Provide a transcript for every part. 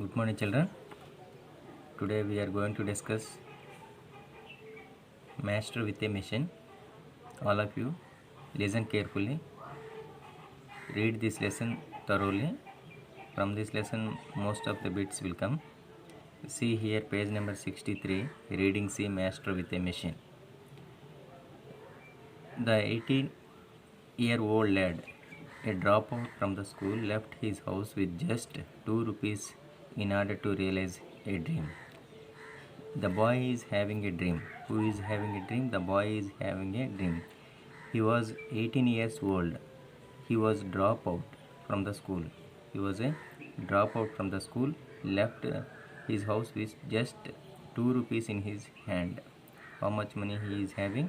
Good morning, children. Today we are going to discuss Master with a Machine. All of you listen carefully. Read this lesson thoroughly. From this lesson, most of the bits will come. See here, page number 63. Reading C, Master with a Machine. The 18-year-old lad, a dropout from the school, left his house with just 2 rupees in order to realize a dream. The boy is having a dream. Who is having a dream? The boy is having a dream. He was 18 years old. He was dropout from the school. He was a dropout from the school. Left his house with just 2 rupees in his hand. How much money he is having?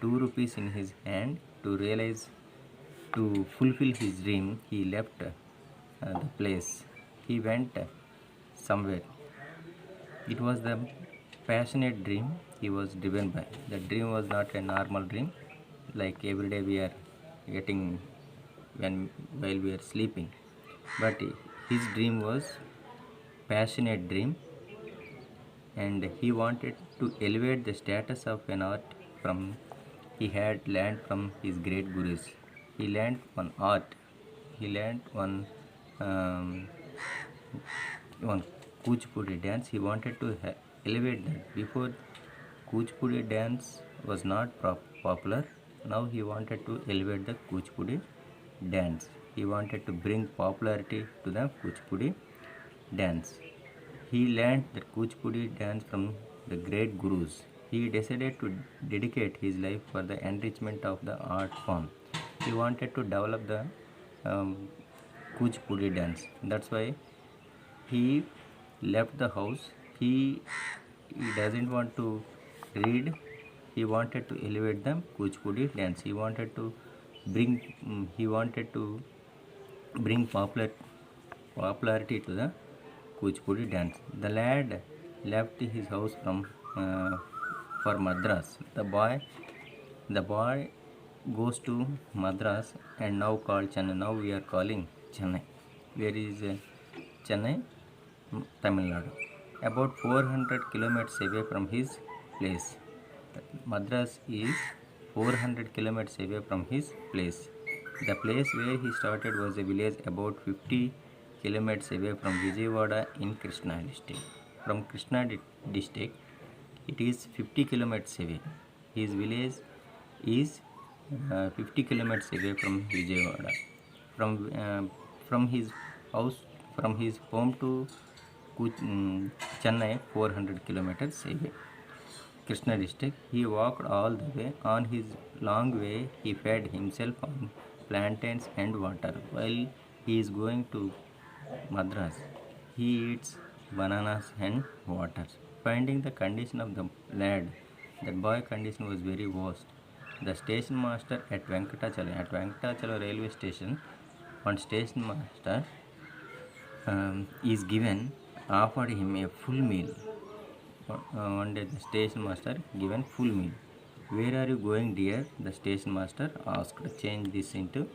2 rupees in his hand. To fulfill his dream, he left the place. He went somewhere. It was the passionate dream he was driven by. The dream was not a normal dream like every day we are getting while we are sleeping, but his dream was passionate dream, and he wanted to elevate the status of an art from he had learned from his great gurus. He learned one art. He learned one Kuchipudi dance. He wanted to elevate that. Before, Kuchipudi dance was not popular. Now he wanted to elevate the Kuchipudi dance. He wanted to bring popularity to the Kuchipudi dance. He learned the Kuchipudi dance from the great gurus. He decided to dedicate his life for the enrichment of the art form. He wanted to develop the Kuchipudi dance. That's why he left the house. He doesn't want to read. He wanted to elevate the Kuchipudi dance. He wanted to bring popularity to the Kuchipudi dance. The lad left his house for Madras. The boy goes to Madras and now called Chennai. Now we are calling Chennai. Where is Chennai? Tamil Nadu. About 400 kilometers away from his place. Madras is 400 kilometers away from his place. The place where he started was a village about 50 kilometers away from Vijayawada in Krishna district. From Krishna district, it is 50 kilometers away. His village is 50 kilometers away from Vijayawada. From his house, from his home to Chennai, 400 kilometers away. Krishna district. He walked all the way. On his long way, he fed himself on plantains and water. While he is going to Madras, he eats bananas and water. Finding the condition of the lad, that boy condition was very worst. The station master at Venkatachala railway station, one station master is offered him a full meal. One day the station master given full meal. Where are you going, dear? The station master asked. Change this into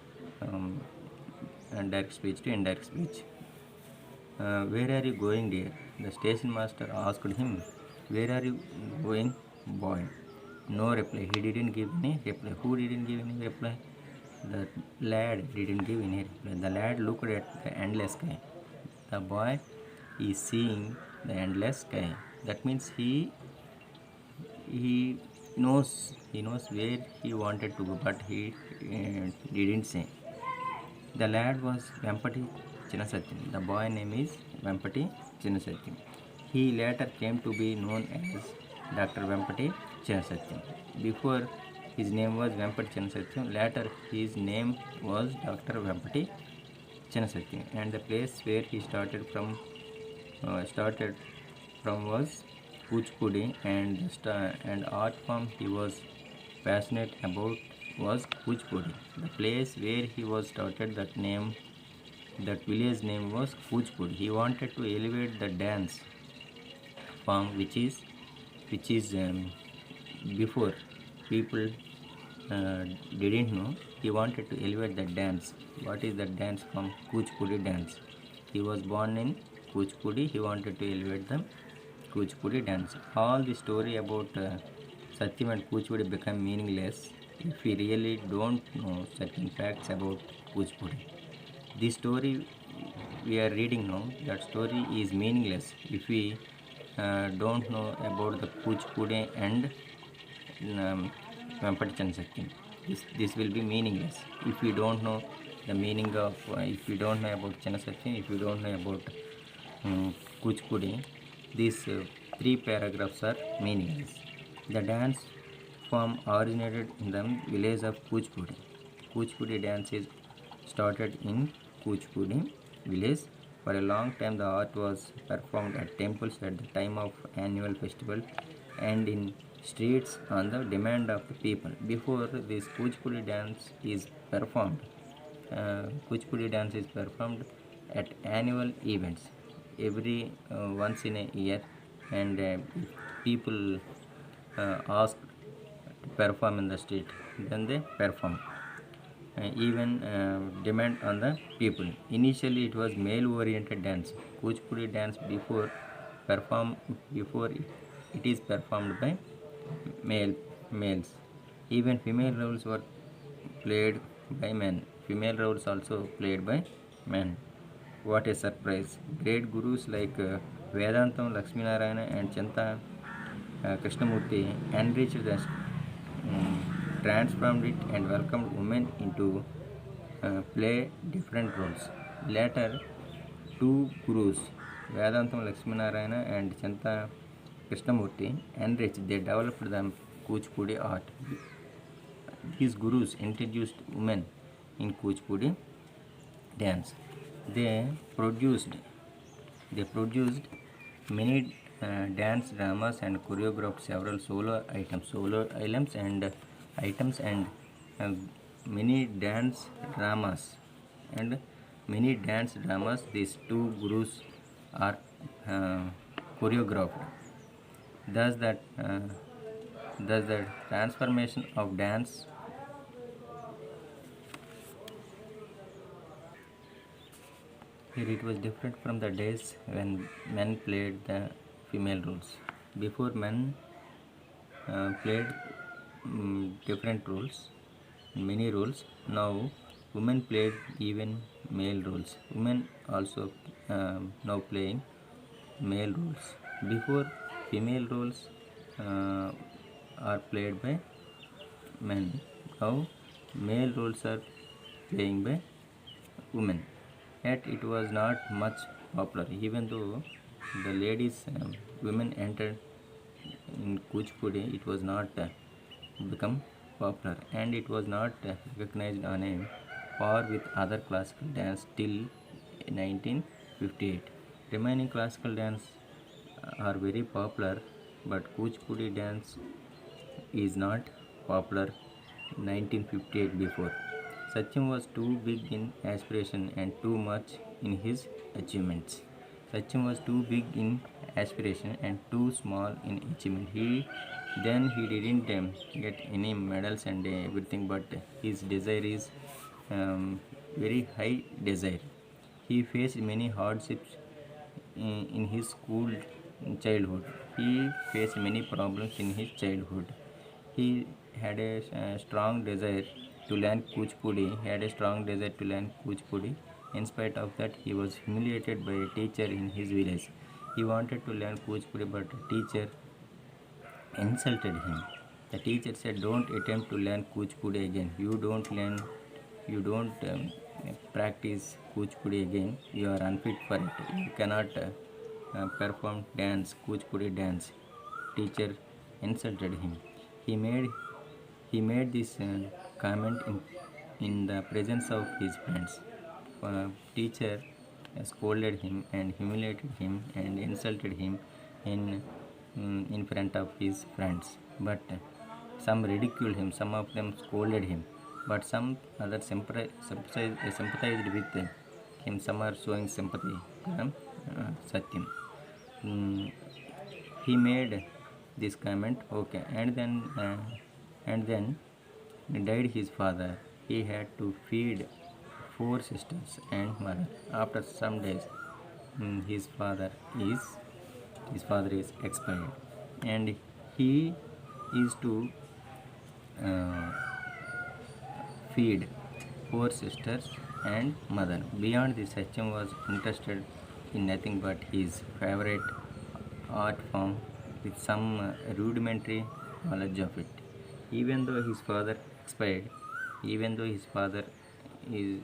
direct speech to indirect speech. Where are you going, dear? The station master asked him. Where are you going, boy? No reply. He didn't give any reply. Who didn't give any reply? The lad didn't give any reply. The lad looked at the endless sky. The boy is seeing the endless sky. That means he knows where he wanted to go, but he didn't say. The lad was Vempati Chinnasatyam. The boy name is Vempati Chinnasatyam. He later came to be known as Dr. Vempati Chinnasatyam. Before his name was Vempati Chinnasatyam, later his name was Dr. Vempati Chinnasatyam, and the place where he started from was Kuchipudi, and art form he was passionate about was Kuchipudi. The place where he was started, that village name was Kuchipudi. He wanted to elevate the dance form, which is before people didn't know. He wanted to elevate the dance. What is the dance form? Kuchipudi dance. He was born in Kuchipudi. He wanted to elevate the Kuchipudi dance. All the story about Satyam and Kuchipudi become meaningless if we really don't know certain facts about Kuchipudi. The story we are reading now, that story is meaningless if we don't know about the Kuchipudi and Vempatichan Satyam. This will be meaningless if we don't know the meaning of, if we don't know about Channa Satyam, if we don't know about Kuchipudi. These three paragraphs are meaningless. The dance form originated in the village of Kuchipudi. Kuchipudi dance is started in Kuchipudi village. For a long time, the art was performed at temples at the time of annual festival and in streets on the demand of the people. Before this Kuchipudi dance is performed, Kuchipudi dance is performed at annual events every once in a year, and people ask to perform in the street, then they perform. Even demand on the people. Initially, it was male-oriented dance. Kuchipudi dance before it is performed by males. Even female roles were played by men. Female roles also played by men. What a surprise! Great gurus like Vedantam Lakshminarayana and Chanta Krishnamurti enriched the transformed it and welcomed women into play different roles. Later, two gurus, Vedantam Lakshminarayana and Chanta Krishnamurti, enriched. They developed the Kuchipudi art. These gurus introduced women in Kuchipudi dance. They produced they produced many dance dramas and choreographed several solo items and uh, many dance dramas and many dance dramas. These two gurus are choreographed. Thus, the transformation of dance. Here it was different from the days when men played the female roles. Before, men played different roles, many roles. Now women played even male roles. Women also now playing male roles. Before, female roles are played by men. Now male roles are playing by women. Yet it was not much popular, even though the ladies, women entered in Kuchipudi, it was not become popular, and it was not recognized on a par with other classical dance till 1958. Remaining classical dance are very popular, but Kuchipudi dance is not popular 1958 before. Sachin was too big in aspiration and too much in his achievements. Sachin was too big in aspiration and too small in achievement. He didn't get any medals and everything, but his desire is very high desire. He faced many hardships in his school childhood. He faced many problems in his childhood. He had a strong desire to learn Kuchipudi. He had a strong desire to learn Kuchipudi. In spite of that, he was humiliated by a teacher in his village. He wanted to learn Kuchipudi, but a teacher insulted him. The teacher said, "Don't attempt to learn Kuchipudi again. You don't practice Kuchipudi again. You are unfit for it. You cannot perform Kuchipudi dance." Teacher insulted him. He made this comment in the presence of his friends. Teacher scolded him and humiliated him and insulted him in front of his friends. But some ridiculed him, some of them scolded him, but some others sympathized with him. Some are showing sympathy to Satyam. He made this comment, okay, and then died his father. He had to feed four sisters and mother. After some days, his father is expired, and he is to uh, feed four sisters and mother. Beyond this, Satyam was interested in nothing but his favorite art form with some rudimentary knowledge of it. Even though his father expired, even though his father is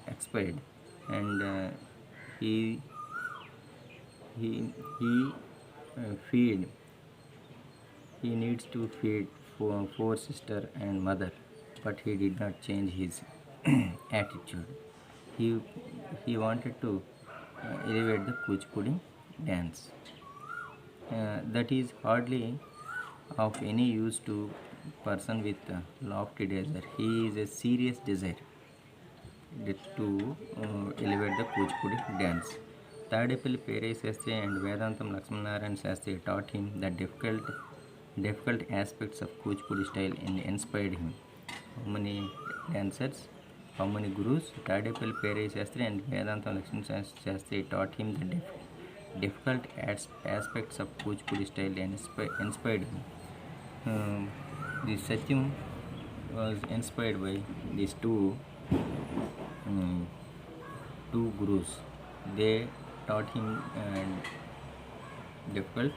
expired, and he he feed he needs to feed four sister and mother, but he did not change his attitude. He he wanted to elevate the Kuchipudi dance. That is hardly of any use to person with lofty desire. He is a serious desire to elevate the Kuchipudi dance. Tadepalli Pere Sastri and Vedantam Lakshmanarayan Sastri taught him the difficult aspects of Kuchipudi style and inspired him. How many dancers? How many gurus? Tadepalli Pere Sastri and Vedantam Lakshmanarayan Sastri taught him the difficult aspects of Kuchipudi style and inspired him. The Satyam was inspired by these two gurus. They taught him difficult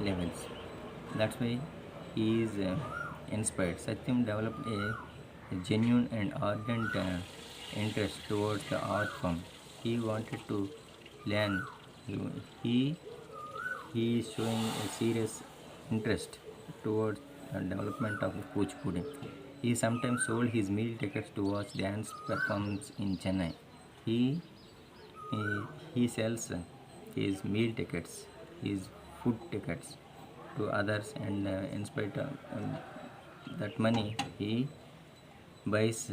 levels. That's why he is inspired. Satyam developed a genuine and ardent interest towards the art form. He wanted to learn. He he is showing a serious interest towards the development of Kuchipudi. He sometimes sold his meal tickets to watch dance performance in Chennai. He he sells his meal tickets, his food tickets to others, and in spite of that money, he buys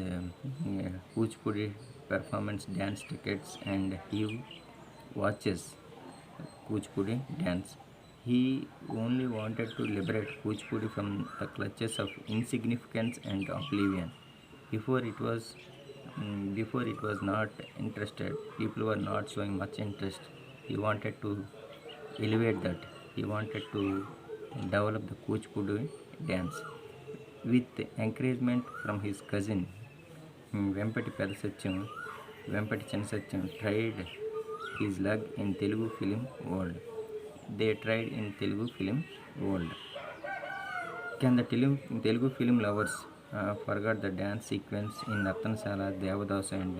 Kuchipudi performance dance tickets, and he watches Kuchipudi dance. He only wanted to liberate Kuchipudi from the clutches of insignificance and oblivion. Before it was Before it was not interested, people were not showing much interest. He wanted to elevate that. He wanted to develop the Kuchipudi dance with encouragement from his cousin Vempati Pedasatyam. Vempati Chansatyam tried his luck in Telugu film world. They tried in Telugu film world. Can the Telugu film lovers forgot the dance sequence in Nartanashala, Devadasa, and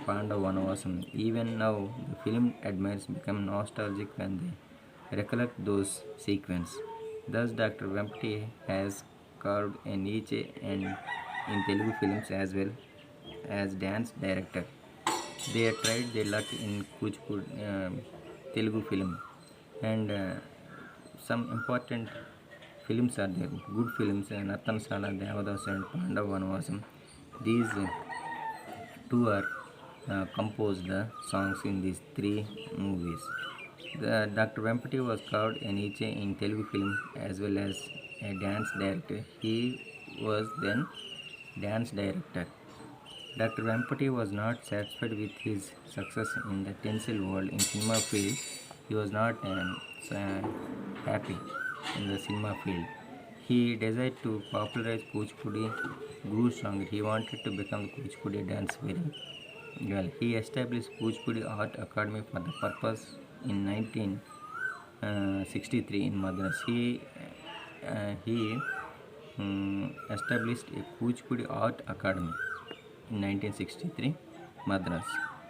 Pandav Vanavasam? Even now, the film admirers become nostalgic when they recollect those sequences. Thus, Dr. Vempati has carved a niche in Telugu films as well as dance director. They tried their luck in Kuchipudi Telugu film, and some important films are there, good films, Nartanashala, Devadasa, and Pandav Vanavasam. These two are composed the songs in these three movies. Dr. Vempati was carved a niche in Telugu film as well as a dance director. He was then dance director. Dr. Vempati was not satisfied with his success in the tinsel world in cinema field. He was not happy in the cinema field. He desired to popularize Kuchipudi Guru song. He wanted to become the Kuchipudi dance very well. He established Kuchipudi Art Academy for the purpose in 1963 in Madras. He established a Kuchipudi Art Academy in 1963 Madras.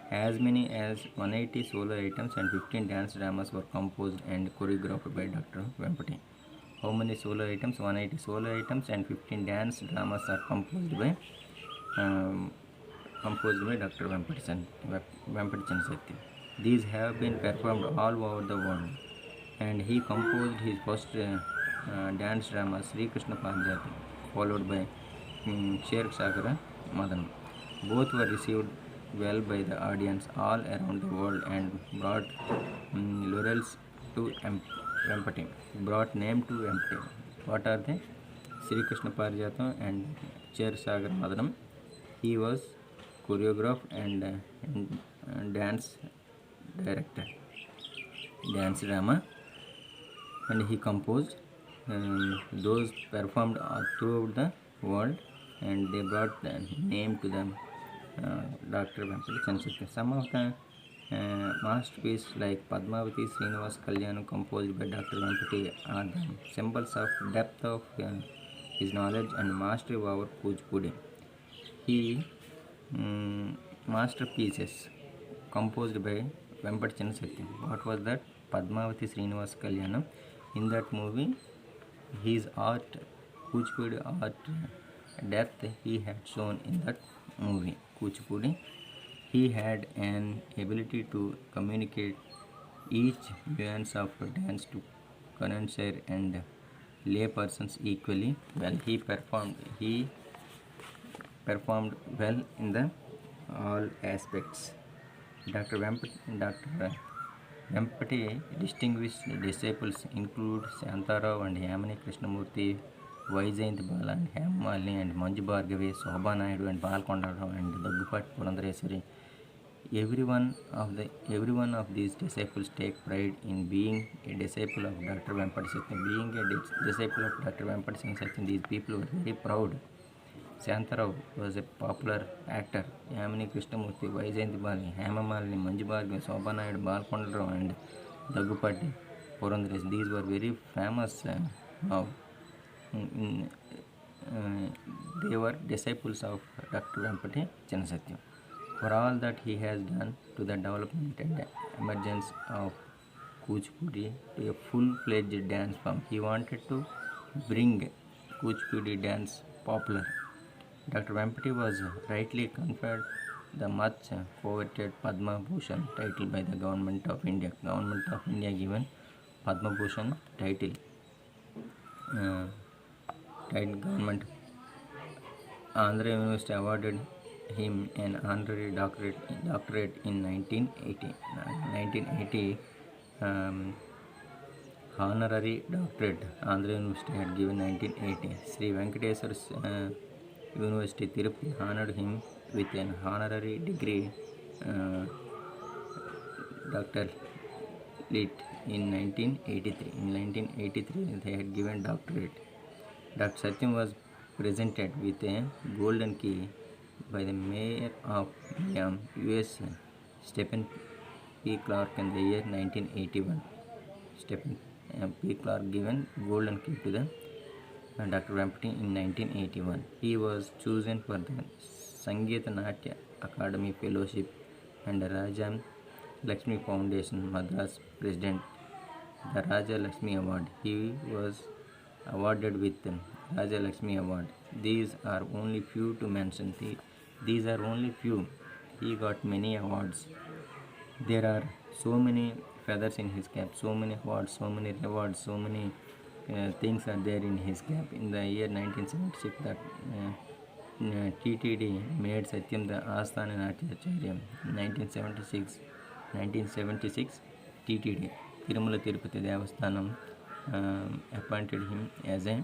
As many as 180 solo items and 15 dance dramas were composed and choreographed by Dr. Vempati. How many solo items? 180 solo items and 15 dance dramas are composed by Dr. Vempati Chansatyam. These have been performed all over the world, and he composed his first dance drama Sri Krishna Parijati, followed by Ksherakshara Madanam. Both were received well by the audience all around the world and brought laurels to Vempati, brought name to Vempati. What are they? Sri Krishna Parijatam and Ksherakshara Madanam. He was choreographed and dance director dance drama, and he composed those performed throughout the world, and they brought the name to the Dr. Venkata Chandrasekhar. Some of the masterpieces like Padmavati Srinivas Kalyanam composed by Dr. Venkati are the symbols of depth of his knowledge and mastery over Kuchipudi. He masterpieces composed by Venkata Chandrasekhar. What was that? Padmavati Srinivas Kalyanam. In that movie, his art, Kuchipudi art depth he had shown in that movie. Kuchipudi, he had an ability to communicate each nuance of dance to connoisseur and lay persons equally well. He performed well in the all aspects. Dr. Vempati distinguished disciples include Shantarao and Yamini Krishnamurti, Vaijayanti Bala and Hemmalini and Manju Bhargavi, Shobha Naidu and Balkondarao and Daggupati Purandareswari. Every one of these disciples take pride in being a disciple of Dr. Venkata Satyam. Being a disciple of Dr. Venkata Satyam, these people were very proud. Shantarao was a popular actor. Yamini Krishnamurti, Vaijayanti Bali, Hemamalini, Manju Bhargavi, Shobha Naidu, Balkondarao and Daggupati Purandareswari. These were very famous now. They were disciples of Dr. Venkata Chandrasekhar. For all that he has done to the development and emergence of Kuchipudi to a full-fledged dance form, he wanted to bring Kuchipudi dance popular. Dr. Venkati was rightly conferred the much coveted Padma Bhushan title by the Government of India. Government of India given Padma Bhushan title. Government Andhra University awarded him an honorary doctorate in 1980. Honorary doctorate Andhra University had given 1980. Sri Venkateswara University Tirupati honored him with an honorary degree, Dr. Lit, in 1983. In 1983, they had given doctorate. Dr. Satyam was presented with a golden key by the mayor of Miami, U.S. Stephen P. Clark in the year 1981. Stephen P. Clark given golden key to the Dr. Venkati in 1981. He was chosen for the Sangeet Natya Academy Fellowship and the Raja Lakshmi Foundation Madras President, the Raja Lakshmi Award. He was awarded with the Raja Lakshmi Award. These are only few to mention. These are only few. He got many awards. There are so many feathers in his cap, so many awards, so many rewards, so many things are there in his cap. In the year 1976, that TTD made Satyam the Asthana Natyacharya. 1976, TTD Tirumala Tirupati Devasthanam appointed him as a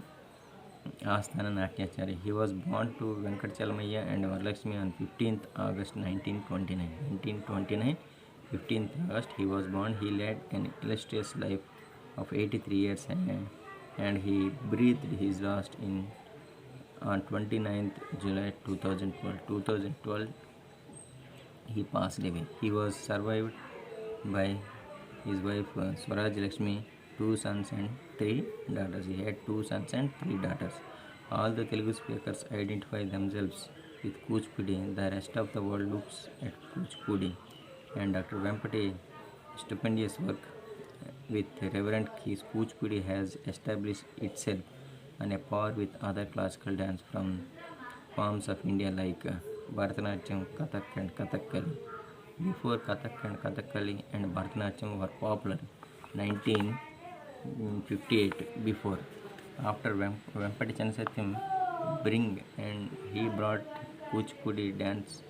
Asthana Natyacharya. He was born to Venkatachalamaya and Varalakshmi on 15th August 1929. 15th August he was born. He led an illustrious life of 83 years and he breathed his last on 29th July 2012. He passed away. He was survived by his wife Swaraj Lakshmi, 2 sons and 3 daughters. He had 2 sons and 3 daughters. All the Telugu speakers identify themselves with Kuchipudi. The rest of the world looks at Kuchipudi. And Dr. Venkati stupendous work with reverent keys. Kuchipudi has established itself on a par with other classical dance forms of India like Bharatanatyam, Kathak and Kathakali. Before Kathak and Kathakali and Bharatanatyam were popular, 1958 before. After Venkata Chandrasekhar he brought Kuchipudi dance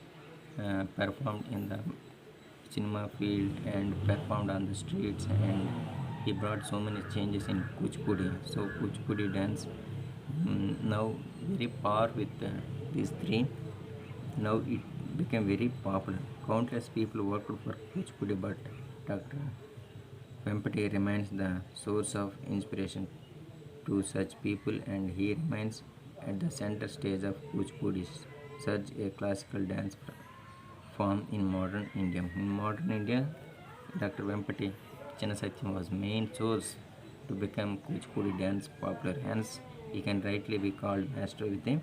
performed in the cinema field and performed on the streets, and he brought so many changes in Kuchipudi. So Kuchipudi dance now very par with these three. Now it became very popular. Countless people worked for Kuchipudi, but Dr. Vempati remains the source of inspiration to such people, and he remains at the center stage of Kuchipudi, such a classical dance form in modern India. In modern India, Dr. Vempati Chinasatyam was main source to become Kuchipudi dance popular. Hence, he can rightly be called master with a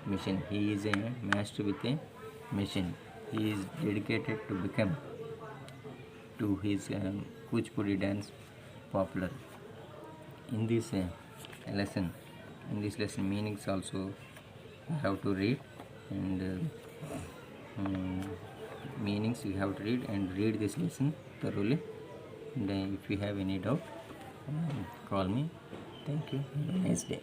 mission. He is a master with a mission. He is dedicated to become to his Kuchipudi dance popular. In this lesson, meanings also you have to read, and meanings you have to read and read this lesson thoroughly. And if you have any doubt, call me. Thank you. Have a nice day.